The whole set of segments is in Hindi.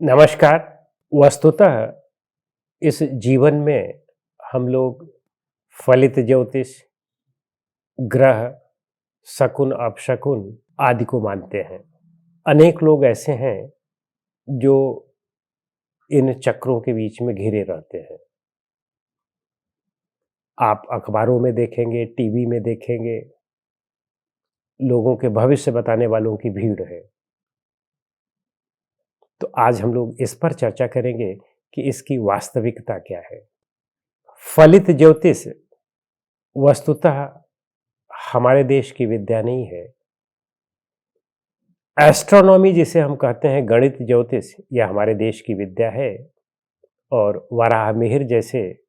नमस्कार। वस्तुतः इस जीवन में हम लोग फलित ज्योतिष, ग्रह, शकुन अपशकुन आदि को मानते हैं। अनेक लोग ऐसे हैं जो इन चक्रों के बीच में घिरे रहते हैं। आप अखबारों में देखेंगे, टीवी में देखेंगे, लोगों के भविष्य बताने वालों की भीड़ है। तो आज हम लोग इस पर चर्चा करेंगे कि इसकी वास्तविकता क्या है। फलित ज्योतिष वस्तुतः हमारे देश की विद्या नहीं है। एस्ट्रोनॉमी जिसे हम कहते हैं, गणित ज्योतिष, यह हमारे देश की विद्या है। और वराह मिहिर जैसे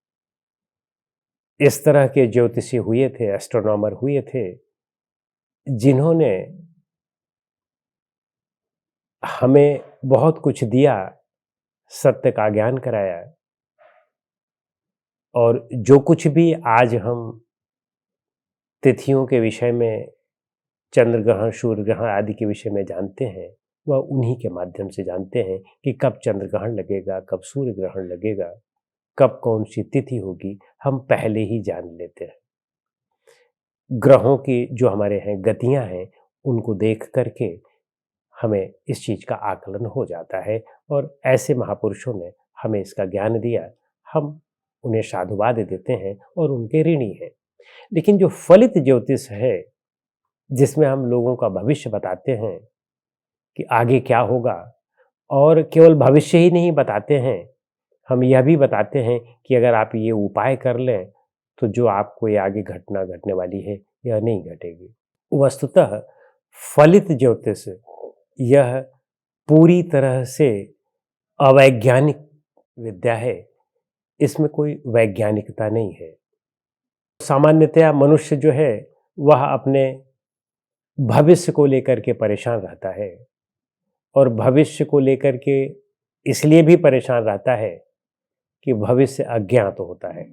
इस तरह के ज्योतिषी हुए थे, एस्ट्रोनॉमर हुए थे, जिन्होंने हमें बहुत कुछ दिया, सत्य का ज्ञान कराया। और जो कुछ भी आज हम तिथियों के विषय में, चंद्र ग्रहण, सूर्य ग्रहण आदि के विषय में जानते हैं, वह उन्हीं के माध्यम से जानते हैं कि कब चंद्र ग्रहण लगेगा, कब सूर्य ग्रहण लगेगा, कब कौन सी तिथि होगी, हम पहले ही जान लेते हैं। ग्रहों की जो हमारे हैं गतियां हैं, उनको देख करके हमें इस चीज का आकलन हो जाता है। और ऐसे महापुरुषों ने हमें इसका ज्ञान दिया, हम उन्हें साधुवाद देते हैं और उनके ऋणी हैं। लेकिन जो फलित ज्योतिष है, जिसमें हम लोगों का भविष्य बताते हैं कि आगे क्या होगा, और केवल भविष्य ही नहीं बताते हैं, हम यह भी बताते हैं कि अगर आप ये उपाय कर लें तो जो आपको ये आगे घटना घटने वाली है, यह नहीं घटेगी। वस्तुतः फलित ज्योतिष यह पूरी तरह से अवैज्ञानिक विद्या है। इसमें कोई वैज्ञानिकता नहीं है। सामान्यतया मनुष्य जो है वह अपने भविष्य को लेकर के परेशान रहता है, और भविष्य को लेकर के इसलिए भी परेशान रहता है कि भविष्य अज्ञात होता है।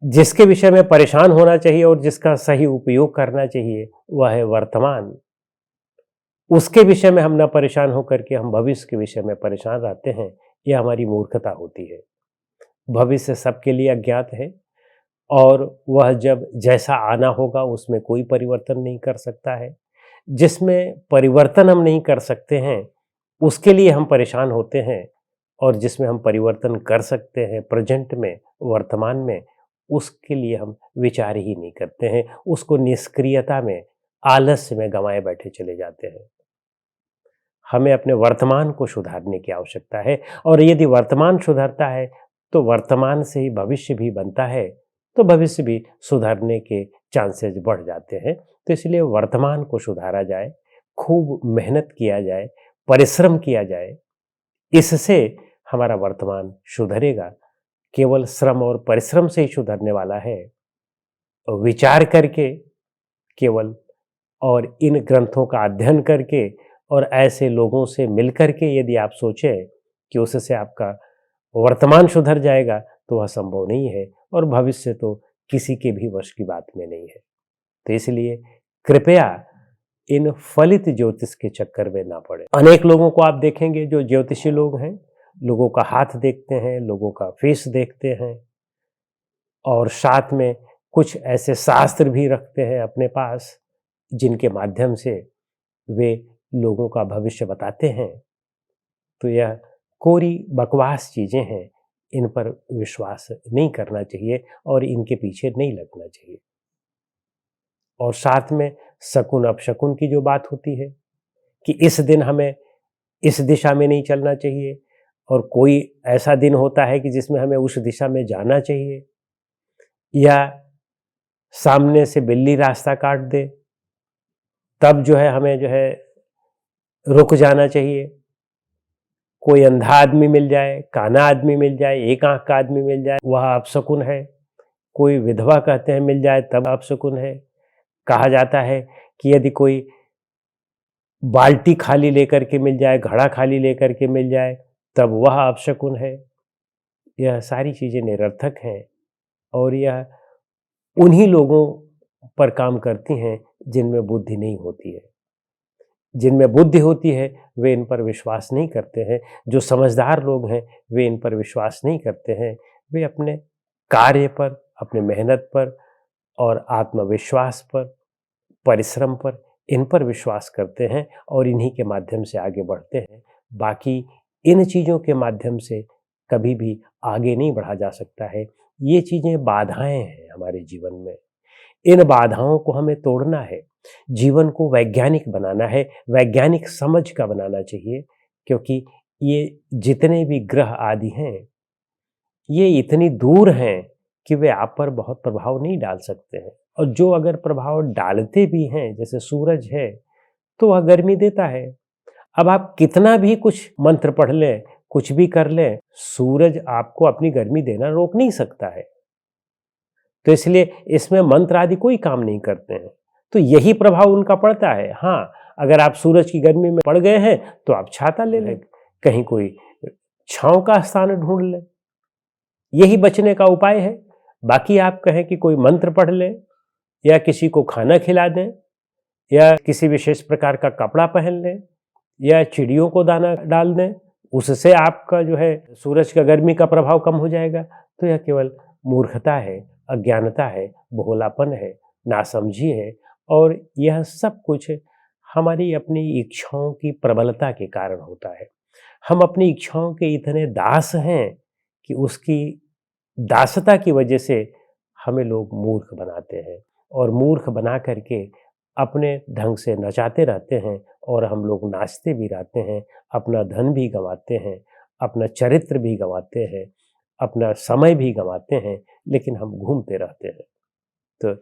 जिसके विषय में परेशान होना चाहिए और जिसका सही उपयोग करना चाहिए, वह है वर्तमान। उसके विषय में हम न परेशान होकर के हम भविष्य के विषय में परेशान रहते हैं, यह हमारी मूर्खता होती है। भविष्य सबके लिए अज्ञात है, और वह जब जैसा आना होगा उसमें कोई परिवर्तन नहीं कर सकता है। जिसमें परिवर्तन हम नहीं कर सकते हैं, उसके लिए हम परेशान होते हैं। और जिसमें हम परिवर्तन कर सकते हैं, प्रेजेंट में, वर्तमान में, उसके लिए हम विचार ही नहीं करते हैं। उसको निष्क्रियता में, आलस्य में गंवाए बैठे चले जाते हैं। हमें अपने वर्तमान को सुधारने की आवश्यकता है, और यदि वर्तमान सुधरता है तो वर्तमान से ही भविष्य भी बनता है, तो भविष्य भी सुधरने के चांसेस बढ़ जाते हैं। तो इसलिए वर्तमान को सुधारा जाए, खूब मेहनत किया जाए, परिश्रम किया जाए, इससे हमारा वर्तमान सुधरेगा। केवल श्रम और परिश्रम से ही सुधरने वाला है, विचार करके केवल, और इन ग्रंथों का अध्ययन करके और ऐसे लोगों से मिलकर के यदि आप सोचें कि उससे आपका वर्तमान सुधर जाएगा, तो वह संभव नहीं है, और भविष्य तो किसी के भी वश की बात में नहीं है। तो इसलिए कृपया इन फलित ज्योतिष के चक्कर में ना पड़े। अनेक लोगों को आप देखेंगे जो ज्योतिषी लोग हैं, लोगों का हाथ देखते हैं, लोगों का फेस देखते हैं, और साथ में कुछ ऐसे शास्त्र भी रखते हैं अपने पास, जिनके माध्यम से वे लोगों का भविष्य बताते हैं। तो यह कोरी बकवास चीजें हैं, इन पर विश्वास नहीं करना चाहिए और इनके पीछे नहीं लगना चाहिए। और साथ में शकुन अपशकुन की जो बात होती है कि इस दिन हमें इस दिशा में नहीं चलना चाहिए, और कोई ऐसा दिन होता है कि जिसमें हमें उस दिशा में जाना चाहिए, या सामने से बिल्ली रास्ता काट दे तब जो है हमें जो है रुक जाना चाहिए। कोई अंधा आदमी मिल जाए, काना आदमी मिल जाए, एक आंख का आदमी मिल जाए, वह अपशकुन है। कोई विधवा कहते हैं मिल जाए, तब अपशकुन है। कहा जाता है कि यदि कोई बाल्टी खाली लेकर के मिल जाए, घड़ा खाली लेकर के मिल जाए, तब वह अपशकुन है। यह सारी चीजें निरर्थक हैं, और यह उन्हीं लोगों पर काम करती हैं जिनमें बुद्धि नहीं होती है। जिनमें बुद्धि होती है वे इन पर विश्वास नहीं करते हैं, जो समझदार लोग हैं वे इन पर विश्वास नहीं करते हैं। वे अपने कार्य पर, अपने मेहनत पर और आत्मविश्वास पर, परिश्रम पर, इन पर विश्वास करते हैं और इन्हीं के माध्यम से आगे बढ़ते हैं। बाकी इन चीज़ों के माध्यम से कभी भी आगे नहीं बढ़ा जा सकता है। ये चीज़ें बाधाएं हैं हमारे जीवन में। इन बाधाओं को हमें तोड़ना है, जीवन को वैज्ञानिक बनाना है, वैज्ञानिक समझ का बनाना चाहिए, क्योंकि ये जितने भी ग्रह आदि हैं ये इतनी दूर हैं कि वे आप पर बहुत प्रभाव नहीं डाल सकते हैं। और जो अगर प्रभाव डालते भी हैं, जैसे सूरज है, तो वह गर्मी देता है। अब आप कितना भी कुछ मंत्र पढ़ लें, कुछ भी कर लें, सूरज आपको अपनी गर्मी देना रोक नहीं सकता है। तो इसलिए इसमें मंत्र आदि कोई काम नहीं करते हैं। तो यही प्रभाव उनका पड़ता है। हाँ, अगर आप सूरज की गर्मी में पड़ गए हैं तो आप छाता ले लें, कहीं कोई छांव का स्थान ढूंढ लें, यही बचने का उपाय है। बाकी आप कहें कि कोई मंत्र पढ़ लें या किसी को खाना खिला दें या किसी विशेष प्रकार का कपड़ा पहन लें या चिड़ियों को दाना डाल दें, उससे आपका जो है सूरज का गर्मी का प्रभाव कम हो जाएगा, तो यह केवल मूर्खता है, अज्ञानता है, भोलापन है, नासमझी है। और यह सब कुछ हमारी अपनी इच्छाओं की प्रबलता के कारण होता है। हम अपनी इच्छाओं के इतने दास हैं कि उसकी दासता की वजह से हमें लोग मूर्ख बनाते हैं और मूर्ख बना करके अपने ढंग से नचाते रहते हैं और हम लोग नाचते भी रहते हैं, अपना धन भी गंवाते हैं, अपना चरित्र भी गंवाते हैं, अपना समय भी गंवाते हैं, लेकिन हम घूमते रहते हैं। तो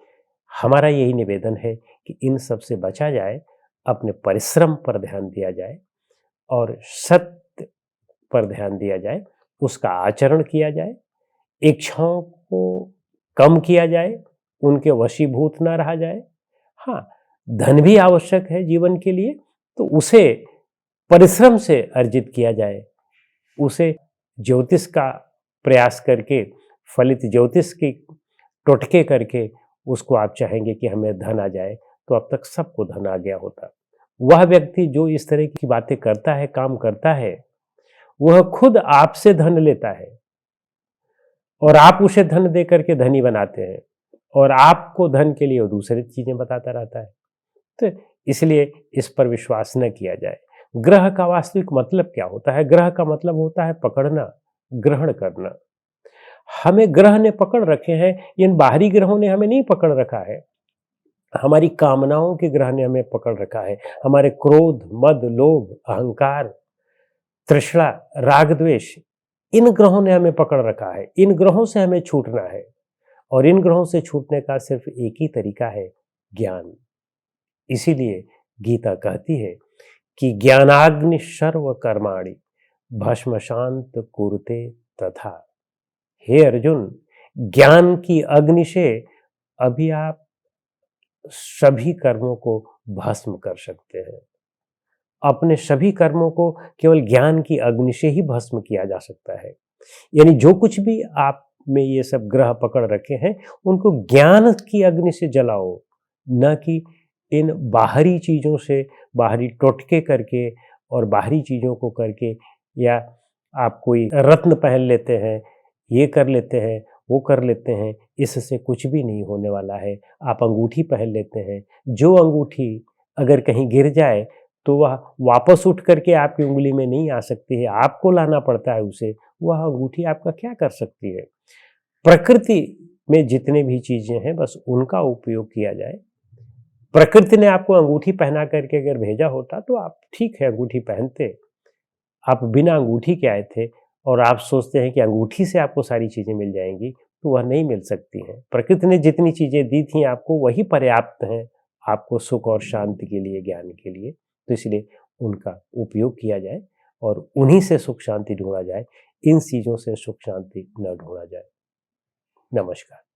हमारा यही निवेदन है कि इन सब से बचा जाए, अपने परिश्रम पर ध्यान दिया जाए और सत्य पर ध्यान दिया जाए, उसका आचरण किया जाए, इच्छाओं को कम किया जाए, उनके वशीभूत ना रहा जाए। हाँ, धन भी आवश्यक है जीवन के लिए, तो उसे परिश्रम से अर्जित किया जाए, उसे ज्योतिष का प्रयास करके, फलित ज्योतिष की टोटके करके उसको आप चाहेंगे कि हमें धन आ जाए, तो अब तक सबको धन आ गया होता। वह व्यक्ति जो इस तरह की बातें करता है, काम करता है, वह खुद आपसे धन लेता है और आप उसे धन दे करके धनी बनाते हैं और आपको धन के लिए वो दूसरी चीजें बताता रहता है। तो इसलिए इस पर विश्वास न किया जाए। ग्रह का वास्तविक मतलब क्या होता है? ग्रह का मतलब होता है पकड़ना, ग्रहण करना। हमें ग्रह ने पकड़ रखे हैं, इन बाहरी ग्रहों ने हमें नहीं पकड़ रखा है। हमारी कामनाओं के ग्रह ने हमें पकड़ रखा है। हमारे क्रोध, मद, लोभ, अहंकार, तृष्णा, राग, द्वेष, इन ग्रहों ने हमें पकड़ रखा है। इन ग्रहों से हमें छूटना है और इन ग्रहों से छूटने का सिर्फ एक ही तरीका है, ज्ञान। इसीलिए गीता कहती है कि ज्ञानाग्नि सर्व कर्माणि भस्म शांत कुरुते तथा। हे अर्जुन, ज्ञान की अग्नि से अभी आप सभी कर्मों को भस्म कर सकते हैं। अपने सभी कर्मों को केवल ज्ञान की अग्नि से ही भस्म किया जा सकता है। यानी जो कुछ भी आप में ये सब ग्रह पकड़ रखे हैं, उनको ज्ञान की अग्नि से जलाओ, न कि इन बाहरी चीज़ों से, बाहरी टोटके करके और बाहरी चीज़ों को करके, या आप कोई रत्न पहन लेते हैं, ये कर लेते हैं, वो कर लेते हैं, इससे कुछ भी नहीं होने वाला है। आप अंगूठी पहन लेते हैं, जो अंगूठी अगर कहीं गिर जाए तो वह वापस उठ करके आपकी उंगली में नहीं आ सकती है, आपको लाना पड़ता है उसे। वह अंगूठी आपका क्या कर सकती है? प्रकृति में जितने भी चीज़ें हैं, बस उनका उपयोग किया जाए। प्रकृति ने आपको अंगूठी पहना करके अगर भेजा होता तो आप ठीक है अंगूठी पहनते। आप बिना अंगूठी के आए थे और आप सोचते हैं कि अंगूठी से आपको सारी चीज़ें मिल जाएंगी, तो वह नहीं मिल सकती हैं। प्रकृति ने जितनी चीज़ें दी थी आपको, वही पर्याप्त हैं आपको सुख और शांति के लिए, ज्ञान के लिए। तो इसलिए उनका उपयोग किया जाए और उन्हीं से सुख शांति ढूंढा जाए, इन चीज़ों से सुख शांति न ढूंढा जाए। नमस्कार।